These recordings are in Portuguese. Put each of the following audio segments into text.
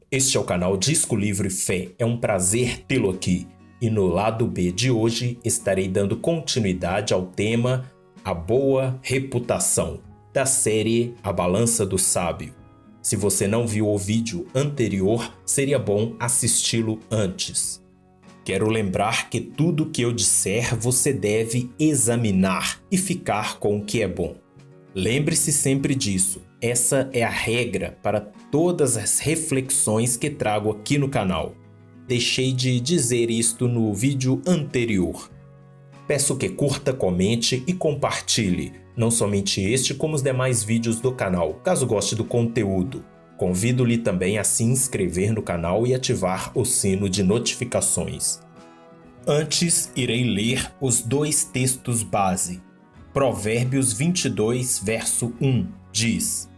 Este é o canal Disco Livre Fé. É um prazer tê-lo aqui. E no lado B de hoje estarei dando continuidade ao tema A Boa Reputação, da série A Balança do Sábio. Se você não viu o vídeo anterior, seria bom assisti-lo antes. Quero lembrar que tudo que eu disser você deve examinar e ficar com o que é bom. Lembre-se sempre disso. Essa é a regra para todas as reflexões que trago aqui no canal. Deixei de dizer isto no vídeo anterior. Peço que curta, comente e compartilhe, não somente este como os demais vídeos do canal, caso goste do conteúdo. Convido-lhe também a se inscrever no canal e ativar o sino de notificações. Antes, irei ler os dois textos base. Provérbios 22, verso 1, diz: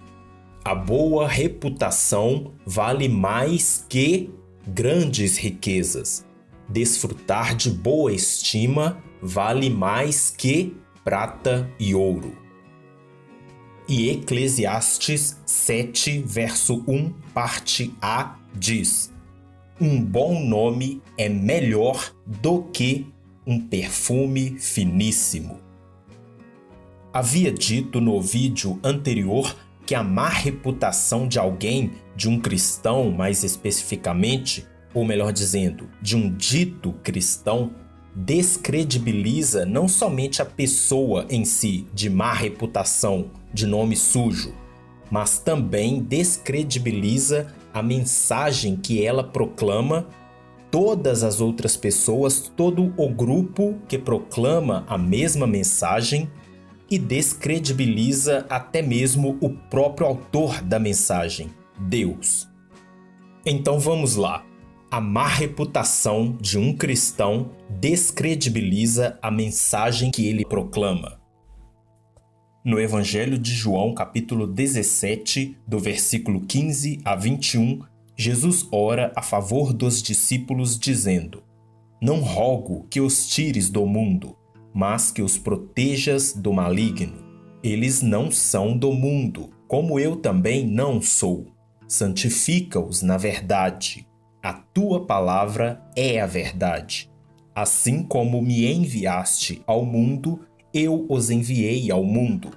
A boa reputação vale mais que grandes riquezas. Desfrutar de boa estima vale mais que prata e ouro. E Eclesiastes 7, verso 1, parte A, diz: Um bom nome é melhor do que um perfume finíssimo. Havia dito no vídeo anterior que a má reputação de alguém, de um cristão mais especificamente, ou melhor dizendo, de um dito cristão, descredibiliza não somente a pessoa em si, de má reputação, de nome sujo, mas também descredibiliza a mensagem que ela proclama, todas as outras pessoas, todo o grupo que proclama a mesma mensagem, e descredibiliza até mesmo o próprio autor da mensagem, Deus. Então vamos lá. A má reputação de um cristão descredibiliza a mensagem que ele proclama. No Evangelho de João, capítulo 17, do versículo 15 a 21, Jesus ora a favor dos discípulos dizendo: Não rogo que os tires do mundo, mas que os protejas do maligno. Eles não são do mundo, como eu também não sou. Santifica-os na verdade. A tua palavra é a verdade. Assim como me enviaste ao mundo, eu os enviei ao mundo.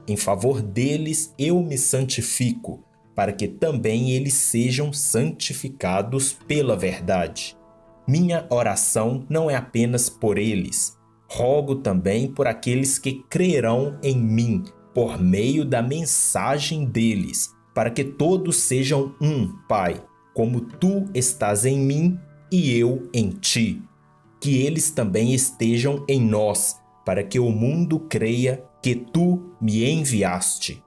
Em favor deles eu me santifico, para que também eles sejam santificados pela verdade. Minha oração não é apenas por eles. Rogo também por aqueles que crerão em mim, por meio da mensagem deles, para que todos sejam um, Pai, como tu estás em mim e eu em ti. Que eles também estejam em nós, para que o mundo creia que tu me enviaste.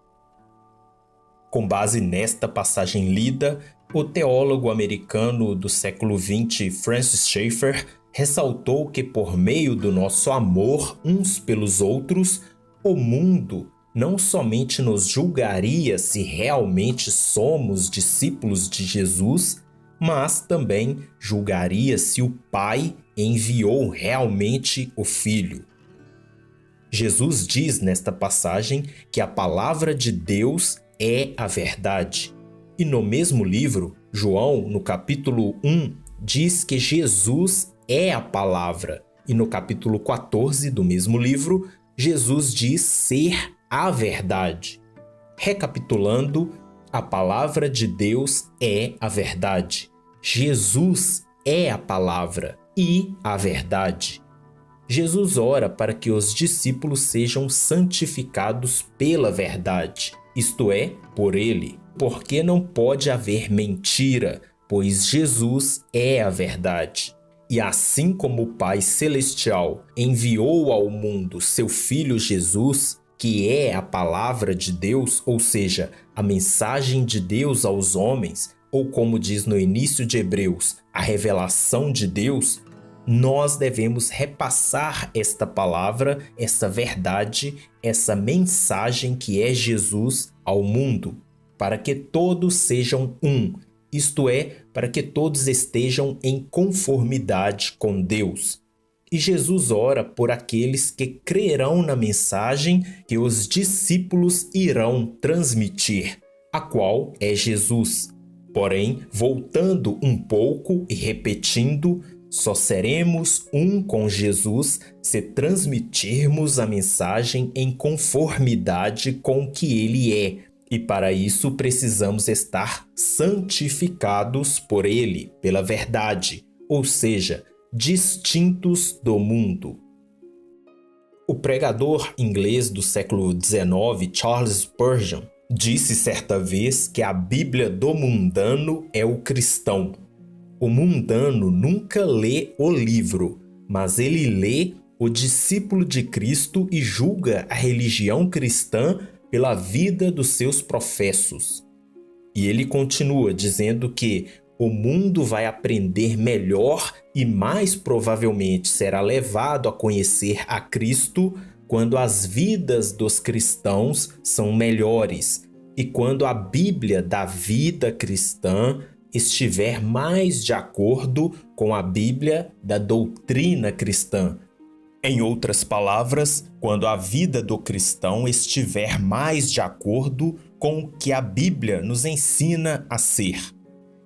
Com base nesta passagem lida, o teólogo americano do século XX, Francis Schaeffer, ressaltou que por meio do nosso amor uns pelos outros, o mundo não somente nos julgaria se realmente somos discípulos de Jesus, mas também julgaria se o Pai enviou realmente o Filho. Jesus diz nesta passagem que a palavra de Deus é a verdade. E no mesmo livro, João, no capítulo 1, diz que Jesus é a palavra. E no capítulo 14 do mesmo livro, Jesus diz ser a verdade. Recapitulando, a palavra de Deus é a verdade. Jesus é a palavra e a verdade. Jesus ora para que os discípulos sejam santificados pela verdade, isto é, por ele, porque não pode haver mentira, pois Jesus é a verdade. E assim como o Pai Celestial enviou ao mundo seu Filho Jesus, que é a palavra de Deus, ou seja, a mensagem de Deus aos homens, ou como diz no início de Hebreus, a revelação de Deus, nós devemos repassar esta palavra, essa verdade, essa mensagem que é Jesus ao mundo, para que todos sejam um, isto é, para que todos estejam em conformidade com Deus. E Jesus ora por aqueles que crerão na mensagem que os discípulos irão transmitir, a qual é Jesus. Porém, voltando um pouco e repetindo, só seremos um com Jesus se transmitirmos a mensagem em conformidade com o que Ele é. E para isso precisamos estar santificados por Ele, pela verdade, ou seja, distintos do mundo. O pregador inglês do século XIX, Charles Spurgeon, disse certa vez que a Bíblia do mundano é o cristão. O mundano nunca lê o livro, mas ele lê o discípulo de Cristo e julga a religião cristã pela vida dos seus professos. E ele continua dizendo que o mundo vai aprender melhor e mais provavelmente será levado a conhecer a Cristo quando as vidas dos cristãos são melhores e quando a Bíblia da vida cristã estiver mais de acordo com a Bíblia da doutrina cristã. Em outras palavras, quando a vida do cristão estiver mais de acordo com o que a Bíblia nos ensina a ser.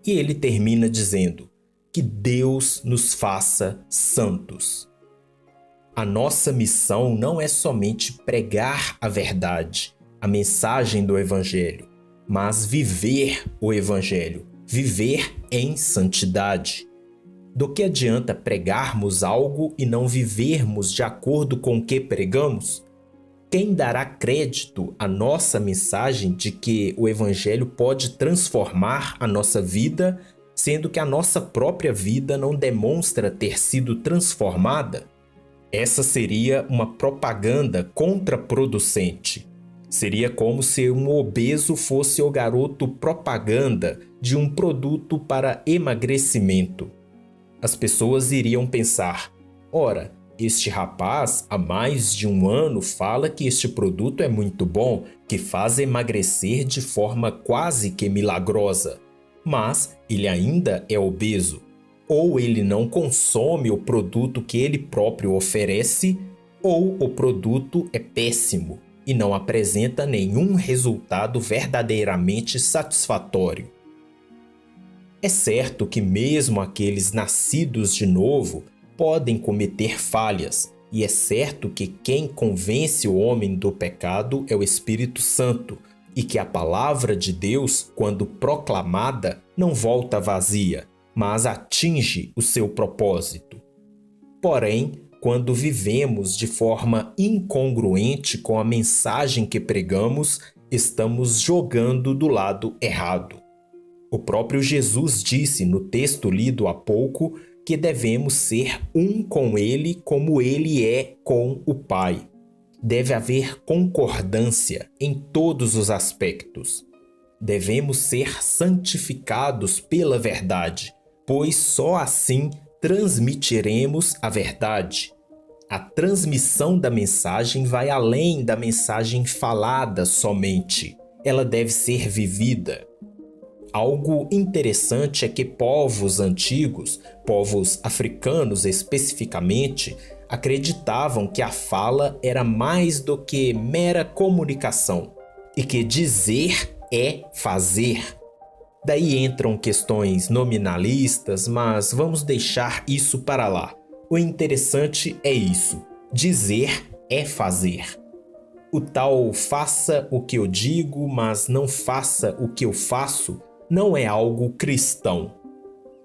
E ele termina dizendo que Deus nos faça santos. A nossa missão não é somente pregar a verdade, a mensagem do Evangelho, mas viver o Evangelho, viver em santidade. Do que adianta pregarmos algo e não vivermos de acordo com o que pregamos? Quem dará crédito à nossa mensagem de que o Evangelho pode transformar a nossa vida, sendo que a nossa própria vida não demonstra ter sido transformada? Essa seria uma propaganda contraproducente. Seria como se um obeso fosse o garoto propaganda de um produto para emagrecimento. As pessoas iriam pensar: ora, este rapaz há mais de um ano fala que este produto é muito bom, que faz emagrecer de forma quase que milagrosa. Mas ele ainda é obeso. Ou ele não consome o produto que ele próprio oferece, ou o produto é péssimo e não apresenta nenhum resultado verdadeiramente satisfatório. É certo que mesmo aqueles nascidos de novo podem cometer falhas, e é certo que quem convence o homem do pecado é o Espírito Santo, e que a palavra de Deus, quando proclamada, não volta vazia, mas atinge o seu propósito. Porém, quando vivemos de forma incongruente com a mensagem que pregamos, estamos jogando do lado errado. O próprio Jesus disse no texto lido há pouco que devemos ser um com Ele como Ele é com o Pai. Deve haver concordância em todos os aspectos. Devemos ser santificados pela verdade, pois só assim transmitiremos a verdade. A transmissão da mensagem vai além da mensagem falada somente. Ela deve ser vivida. Algo interessante é que povos antigos, povos africanos especificamente, acreditavam que a fala era mais do que mera comunicação e que dizer é fazer. Daí entram questões nominalistas, mas vamos deixar isso para lá. O interessante é isso: dizer é fazer. O tal faça o que eu digo, mas não faça o que eu faço, não é algo cristão.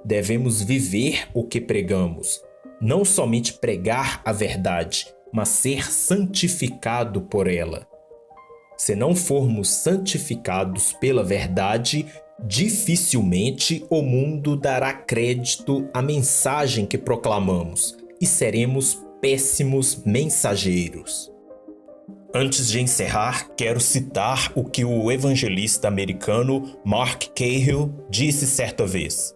Devemos viver o que pregamos, não somente pregar a verdade, mas ser santificado por ela. Se não formos santificados pela verdade, dificilmente o mundo dará crédito à mensagem que proclamamos e seremos péssimos mensageiros. Antes de encerrar, quero citar o que o evangelista americano Mark Cahill disse certa vez.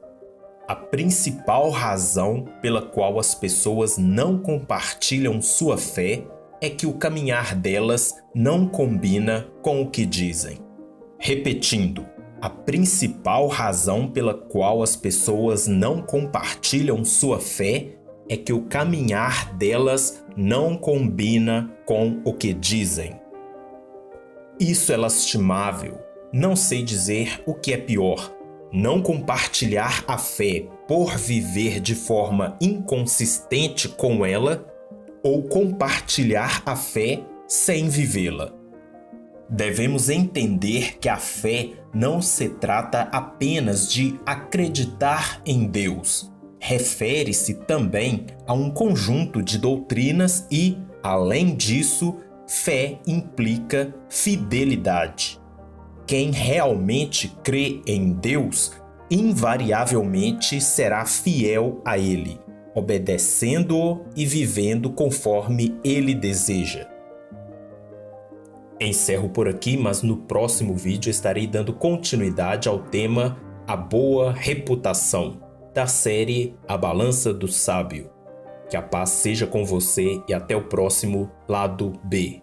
A principal razão pela qual as pessoas não compartilham sua fé é que o caminhar delas não combina com o que dizem. Repetindo, a principal razão pela qual as pessoas não compartilham sua fé é que o caminhar delas não combina com o que dizem. Isso é lastimável. Não sei dizer o que é pior: Não compartilhar a fé por viver de forma inconsistente com ela ou compartilhar a fé sem vivê-la. Devemos entender que a fé não se trata apenas de acreditar em Deus. Refere-se também a um conjunto de doutrinas e, além disso, fé implica fidelidade. Quem realmente crê em Deus, invariavelmente será fiel a Ele, obedecendo-o e vivendo conforme Ele deseja. Encerro por aqui, mas no próximo vídeo estarei dando continuidade ao tema A Boa Reputação, da série A Balança do Sábio. Que a paz seja com você e até o próximo Lado B.